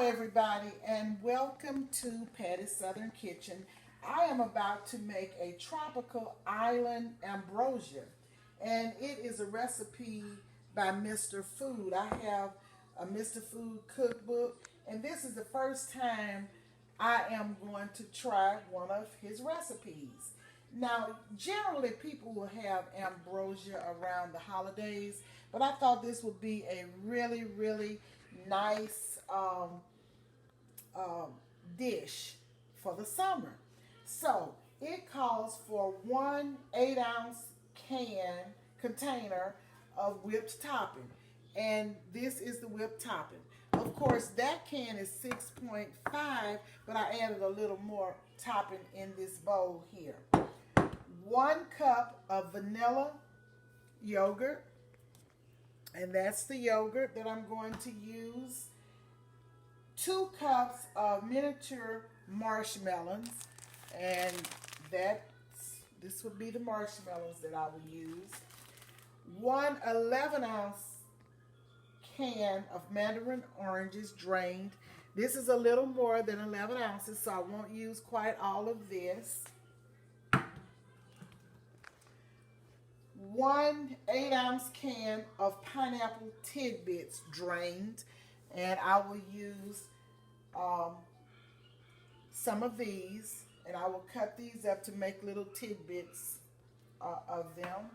everybody, and welcome to Patti's Southern Kitchen. I am about to make a tropical island ambrosia, and it is a recipe by Mr. Food. I have a Mr. Food cookbook, and this is the first time I am going to try one of his recipes. Now, generally, people will have ambrosia around the holidays, but I thought this would be a really nice um, dish for the summer. So it calls for 1 8-ounce container of whipped topping, and this is the whipped topping. Of course, that can is 6.5, but I added a little more topping in this bowl here. 1 cup of vanilla yogurt, and that's the yogurt that I'm going to use. 2 cups of miniature marshmallows, and this would be the marshmallows that I will use. 1 11-ounce can of mandarin oranges drained. This is a little more than 11 ounces, so I won't use quite all of this. 1 8-ounce can of pineapple tidbits drained, and I will use some of these, and I will cut these up to make little tidbits of them.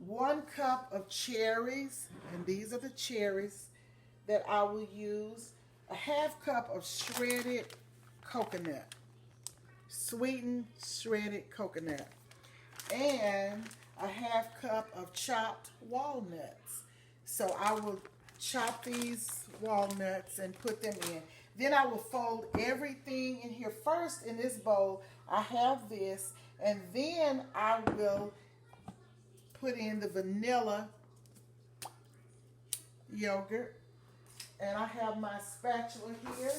1 cup of cherries, and these are the cherries that I will use. A 1/2 cup of shredded coconut, sweetened shredded coconut, and a 1/2 cup of chopped walnuts. So I will chop these walnuts and put them in. Then I will fold everything in here. First, in this bowl, I have this, and then I will put in the vanilla yogurt, and I have my spatula here.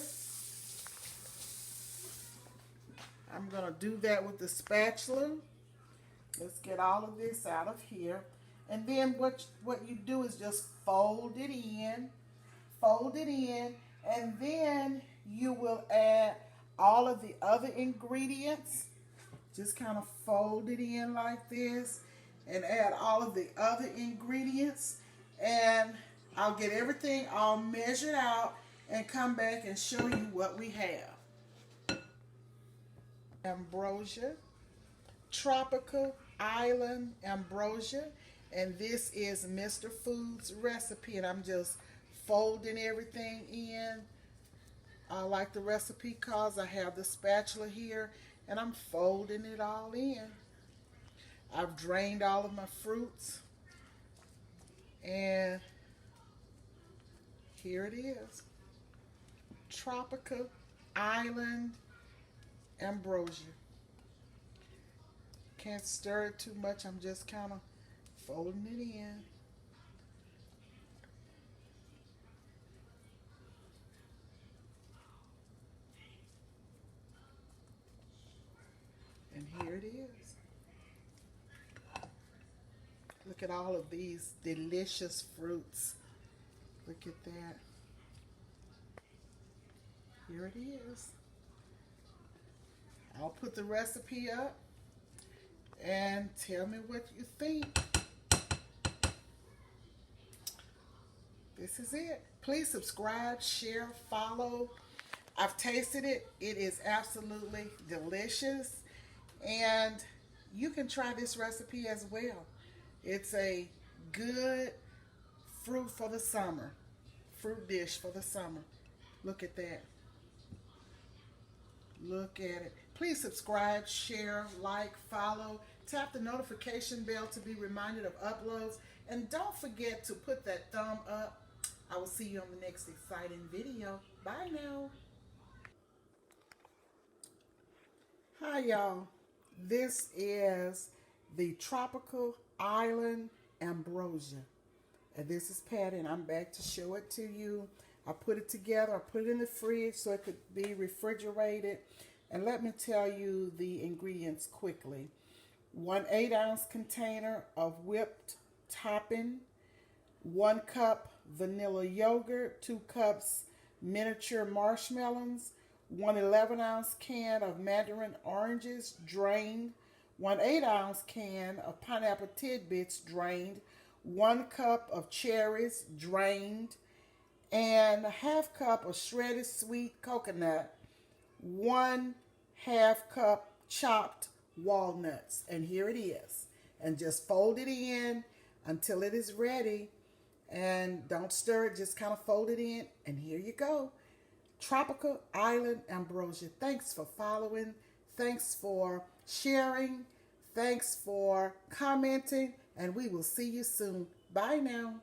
I'm going to do that with the spatula. Let's get all of this out of here. And then what you do is just fold it in, and then you will add all of the other ingredients. Just kind of fold it in like this and add all of the other ingredients, and I'll get everything all measured out and come back and show you what we have. Ambrosia, tropical island ambrosia, and this is Mr. Food's recipe, and I'm just folding everything in like the recipe calls. I have the spatula here, and I'm folding it all in. I've drained all of my fruits, and here it is. Tropical island ambrosia. Can't stir it too much. I'm just kind of folding it in. And here it is. Look at all of these delicious fruits. Look at that. Here it is. I'll put the recipe up and tell me what you think. This is it. Please subscribe, share, follow. I've tasted it. It is absolutely delicious, and you can try this recipe as well. It's a good fruit for the summer, fruit dish for the summer. Look at that. Look at it. Please subscribe, share, like, follow. Tap the notification bell to be reminded of uploads. And don't forget to put that thumb up. I will see you on the next exciting video. Bye now. Hi, y'all. This is the tropical island ambrosia. And this is Patti, and I'm back to show it to you. I put it together. I put it in the fridge so it could be refrigerated. And let me tell you the ingredients quickly. 1 8-ounce container of whipped topping, 1 cup vanilla yogurt, 2 cups miniature marshmallows, 1 11-ounce can of mandarin oranges drained, 1 8-ounce can of pineapple tidbits drained, 1 cup of cherries drained, and a half cup of shredded sweet coconut, 1/2 cup chopped walnuts. And here it is. And just fold it in until it is ready. And don't stir it, just kind of fold it in. And here you go. Tropical Island Ambrosia. Thanks for following. Thanks for sharing. Thanks for commenting. And we will see you soon. Bye now.